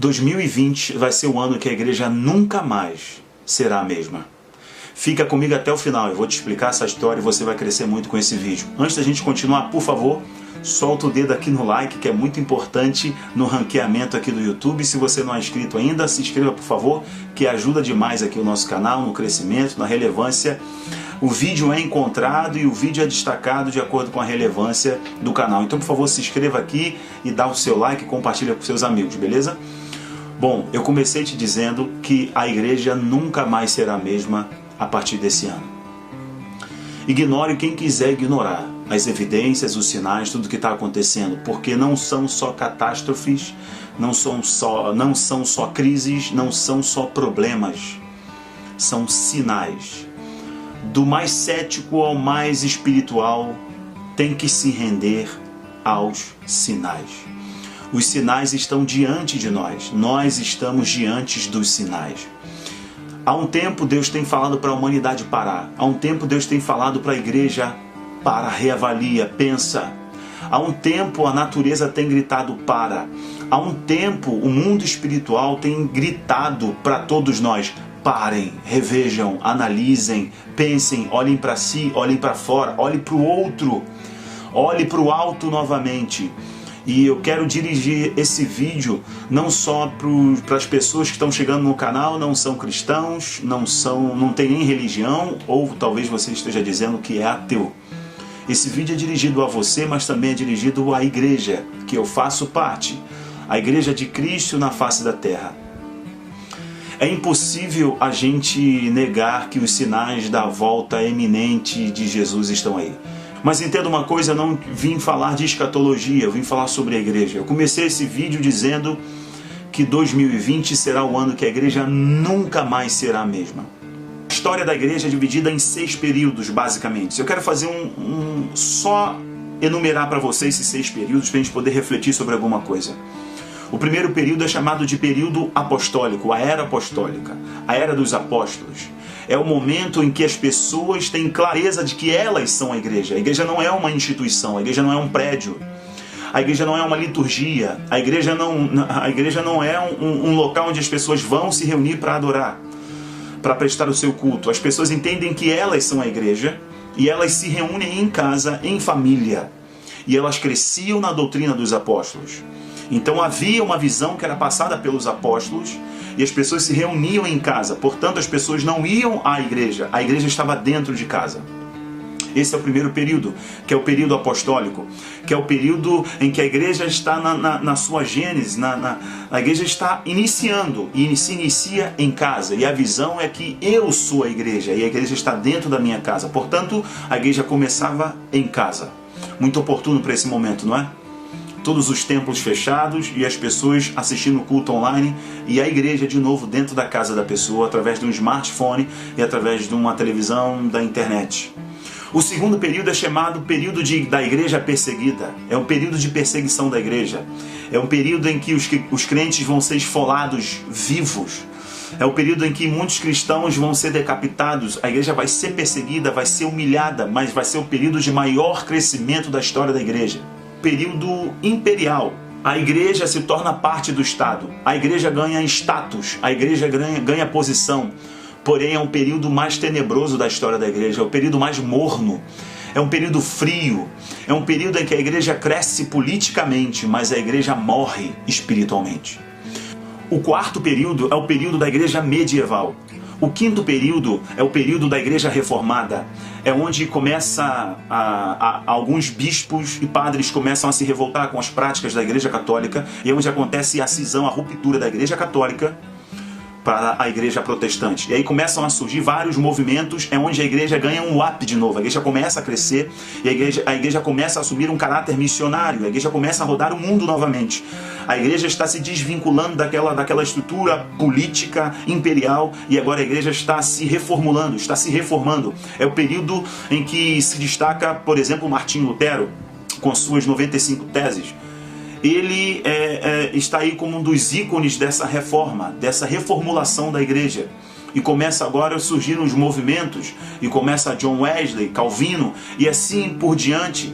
2020 vai ser o ano que a igreja nunca mais será a mesma. Fica comigo até o final, eu vou te explicar essa história e você vai crescer muito com esse vídeo. Antes da gente continuar, por favor, solta o dedo aqui no like, que é muito importante no ranqueamento aqui do YouTube. Se você não é inscrito ainda, se inscreva, por favor, que ajuda demais aqui o nosso canal, no crescimento, na relevância. O vídeo é encontrado e o vídeo é destacado de acordo com a relevância do canal. Então, por favor, se inscreva aqui e dá o seu like e compartilha com seus amigos, beleza? Bom, eu comecei te dizendo que a igreja nunca mais será a mesma a partir desse ano. Ignore quem quiser ignorar as evidências, os sinais, tudo que está acontecendo, porque não são só catástrofes, não são só crises, não são só problemas, são sinais. Do mais cético ao mais espiritual, tem que se render aos sinais. Os sinais estão diante de nós, nós estamos diante dos sinais. Há um tempo Deus tem falado para a humanidade parar, há um tempo Deus tem falado para a igreja: para, reavalia, pensa. Há um tempo a natureza tem gritado: para. Há um tempo o mundo espiritual tem gritado para todos nós: parem, revejam, analisem, pensem, olhem para si, olhem para fora, olhem para o outro, olhem para o alto novamente. E eu quero dirigir esse vídeo não só para as pessoas que estão chegando no canal, não são cristãos, não tem nem religião, ou talvez você esteja dizendo que é ateu. Esse vídeo é dirigido a você, mas também é dirigido à igreja, que eu faço parte, a igreja de Cristo na face da terra. É impossível a gente negar que os sinais da volta eminente de Jesus estão aí. Mas entenda uma coisa, eu não vim falar de escatologia, eu vim falar sobre a igreja. Eu comecei esse vídeo dizendo que 2020 será o ano que a igreja nunca mais será a mesma. A história da igreja é dividida em 6 períodos, basicamente. Eu quero fazer só enumerar para vocês esses 6 períodos para a gente poder refletir sobre alguma coisa. O primeiro período é chamado de período apostólico, a era apostólica, a era dos apóstolos. É o momento em que as pessoas têm clareza de que elas são a igreja. A igreja não é uma instituição, a igreja não é um prédio, a igreja não é uma liturgia, a igreja não é um local onde as pessoas vão se reunir para adorar, para prestar o seu culto. As pessoas entendem que elas são a igreja e elas se reúnem em casa, em família. E elas cresciam na doutrina dos apóstolos. Então havia uma visão que era passada pelos apóstolos e as pessoas se reuniam em casa. Portanto, as pessoas não iam à igreja, a igreja estava dentro de casa. Esse é o primeiro período, que é o período apostólico, que é o período em que a igreja está na sua gênese, a igreja está iniciando, e se inicia em casa, e a visão é que eu sou a igreja, e a igreja está dentro da minha casa. Portanto, a igreja começava em casa. Muito oportuno para esse momento, não é? Todos os templos fechados e as pessoas assistindo o culto online e a igreja de novo dentro da casa da pessoa, através de um smartphone e através de uma televisão, da internet. O segundo período é chamado período da igreja perseguida. É um período de perseguição da igreja. É um período em que os crentes vão ser esfolados vivos. É o período em que muitos cristãos vão ser decapitados. A igreja vai ser perseguida, vai ser humilhada, mas vai ser o período de maior crescimento da história da igreja. Período imperial. A igreja se torna parte do Estado. A igreja ganha status, a igreja ganha posição. Porém, é um período mais tenebroso da história da igreja, é o período mais morno, é um período frio, é um período em que a igreja cresce politicamente, mas a igreja morre espiritualmente. O quarto período é o período da igreja medieval. O quinto período é o período da igreja reformada. É onde alguns bispos e padres começam a se revoltar com as práticas da igreja católica, e é onde acontece a cisão, a ruptura da igreja católica para a igreja protestante. E aí começam a surgir vários movimentos, é onde a igreja ganha um up de novo, a igreja começa a crescer, e a igreja começa a assumir um caráter missionário, a igreja começa a rodar o mundo novamente. A igreja está se desvinculando daquela estrutura política imperial, e agora a igreja está se reformulando, está se reformando. É o período em que se destaca, por exemplo, Martinho Lutero, com suas 95 teses. Ele está aí como um dos ícones dessa reforma, dessa reformulação da igreja. E começa agora a surgir os movimentos, e começa John Wesley, Calvino, e assim por diante.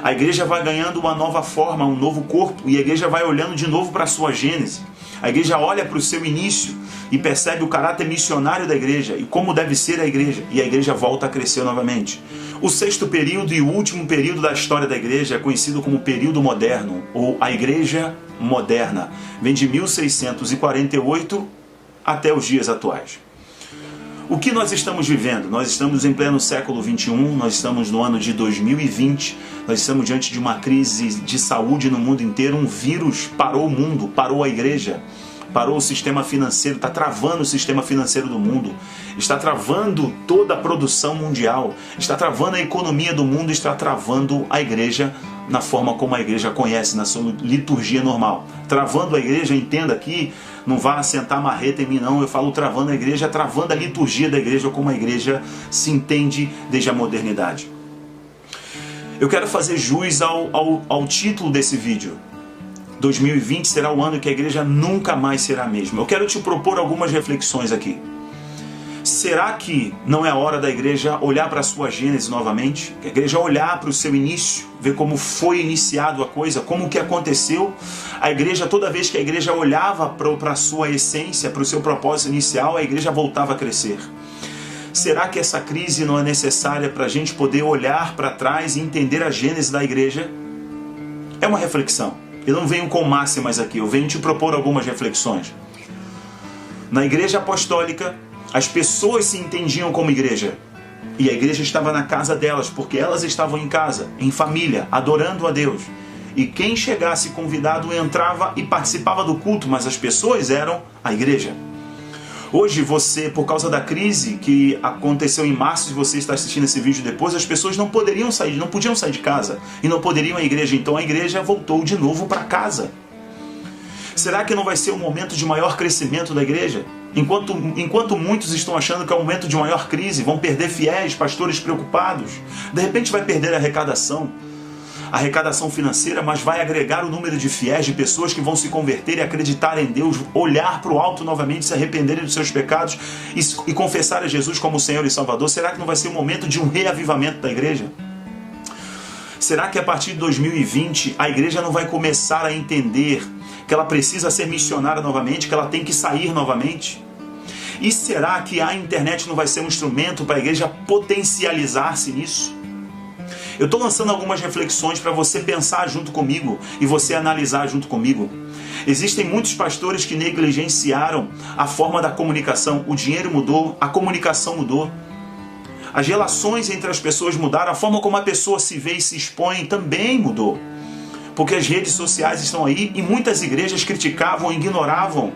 A igreja vai ganhando uma nova forma, um novo corpo, e a igreja vai olhando de novo para a sua gênese. A igreja olha para o seu início e percebe o caráter missionário da igreja e como deve ser a igreja, e a igreja volta a crescer novamente. O sexto período e o último período da história da igreja é conhecido como período moderno, ou a igreja moderna. Vem de 1648 até os dias atuais. O que nós estamos vivendo? Nós estamos em pleno século XXI, nós estamos no ano de 2020, nós estamos diante de uma crise de saúde no mundo inteiro, um vírus parou o mundo, parou a igreja, parou o sistema financeiro, está travando o sistema financeiro do mundo, está travando toda a produção mundial, está travando a economia do mundo, está travando a igreja na forma como a igreja conhece, na sua liturgia normal. Travando a igreja, entenda aqui, não vá sentar marreta em mim não, eu falo travando a igreja, travando a liturgia da igreja, como a igreja se entende desde a modernidade. Eu quero fazer jus ao título desse vídeo. 2020 será o ano que a igreja nunca mais será a mesma. Eu quero te propor algumas reflexões aqui. Será que não é a hora da igreja olhar para a sua gênese novamente? A igreja olhar para o seu início, ver como foi iniciado a coisa, como que aconteceu? A igreja, toda vez que a igreja olhava para a sua essência, para o seu propósito inicial, a igreja voltava a crescer. Será que essa crise não é necessária para a gente poder olhar para trás e entender a gênese da igreja? É uma reflexão. Eu não venho com máximas aqui, eu venho te propor algumas reflexões. Na igreja apostólica, as pessoas se entendiam como igreja. E a igreja estava na casa delas, porque elas estavam em casa, em família, adorando a Deus. E quem chegasse convidado entrava e participava do culto, mas as pessoas eram a igreja. Hoje você, por causa da crise que aconteceu em março, se você está assistindo esse vídeo depois, as pessoas não podiam sair de casa e não poderiam ir à igreja, então a igreja voltou de novo para casa. Será que não vai ser um momento de maior crescimento da igreja? Enquanto muitos estão achando que é um momento de maior crise, vão perder fiéis, pastores preocupados, de repente vai perder a arrecadação financeira, mas vai agregar o número de fiéis, de pessoas que vão se converter e acreditar em Deus, olhar para o alto novamente, se arrependerem dos seus pecados e confessar a Jesus como Senhor e Salvador. Será que não vai ser o momento de um reavivamento da igreja? Será que a partir de 2020 a igreja não vai começar a entender que ela precisa ser missionária novamente, que ela tem que sair novamente? E será que a internet não vai ser um instrumento para a igreja potencializar-se nisso? Eu estou lançando algumas reflexões para você pensar junto comigo e você analisar junto comigo. Existem muitos pastores que negligenciaram a forma da comunicação. O dinheiro mudou, a comunicação mudou. As relações entre as pessoas mudaram, a forma como a pessoa se vê e se expõe também mudou. Porque as redes sociais estão aí e muitas igrejas criticavam, ignoravam.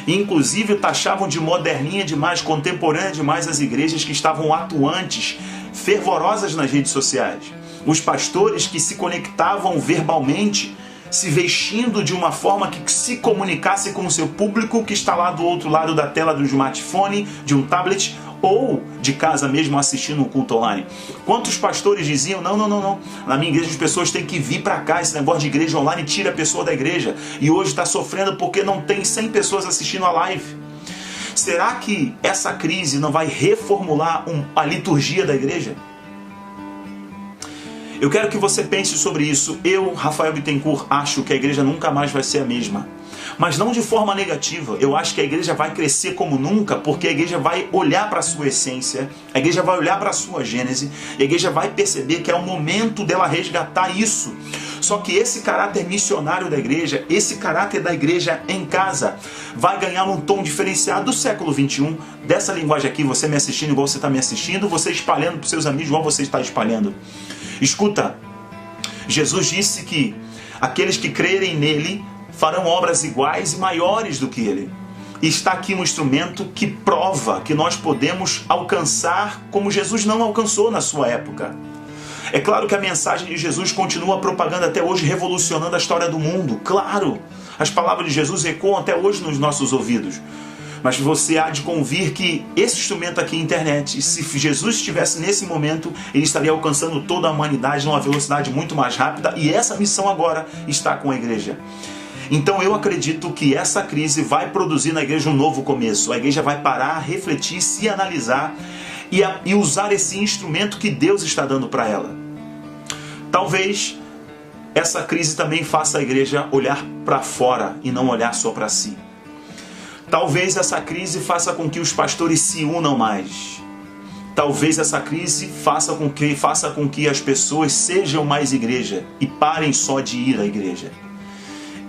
E inclusive taxavam de moderninha demais, contemporânea demais as igrejas que estavam atuantes, fervorosas nas redes sociais. Os pastores que se conectavam verbalmente, se vestindo de uma forma que se comunicasse com o seu público que está lá do outro lado da tela do smartphone, de um tablet ou de casa mesmo assistindo um culto online. Quantos pastores diziam, não, na minha igreja as pessoas têm que vir para cá, esse negócio de igreja online tira a pessoa da igreja, e hoje está sofrendo porque não tem 100 pessoas assistindo a live. Será que essa crise não vai reformular a liturgia da igreja? Eu quero que você pense sobre isso. Eu, Rafael Bittencourt, acho que a igreja nunca mais vai ser a mesma. Mas não de forma negativa. Eu acho que a igreja vai crescer como nunca, porque a igreja vai olhar para a sua essência, a igreja vai olhar para a sua gênese, e a igreja vai perceber que é o momento dela resgatar isso. Só que esse caráter missionário da igreja, esse caráter da igreja em casa, vai ganhar um tom diferenciado do século XXI, dessa linguagem aqui, você me assistindo igual você está me assistindo, você espalhando para os seus amigos igual você está espalhando. Escuta, Jesus disse que aqueles que crerem nele farão obras iguais e maiores do que ele. E está aqui um instrumento que prova que nós podemos alcançar como Jesus não alcançou na sua época. É claro que a mensagem de Jesus continua propagando até hoje, revolucionando a história do mundo. Claro, as palavras de Jesus ecoam até hoje nos nossos ouvidos. Mas você há de convir que esse instrumento aqui, internet, se Jesus estivesse nesse momento, ele estaria alcançando toda a humanidade numa velocidade muito mais rápida, e essa missão agora está com a igreja. Então eu acredito que essa crise vai produzir na igreja um novo começo. A igreja vai parar, refletir, se analisar e usar esse instrumento que Deus está dando para ela. Talvez essa crise também faça a igreja olhar para fora e não olhar só para si. Talvez essa crise faça com que os pastores se unam mais. Talvez essa crise faça com que as pessoas sejam mais igreja e parem só de ir à igreja.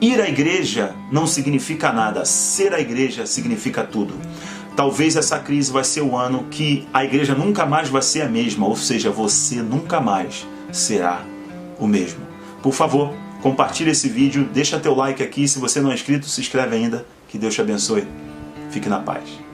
Ir à igreja não significa nada, ser a igreja significa tudo. Talvez essa crise vai ser o ano que a igreja nunca mais vai ser a mesma, ou seja, você nunca mais será o mesmo. Por favor, compartilhe esse vídeo, deixa teu like aqui, se você não é inscrito, se inscreve ainda, que Deus te abençoe. Fique na paz.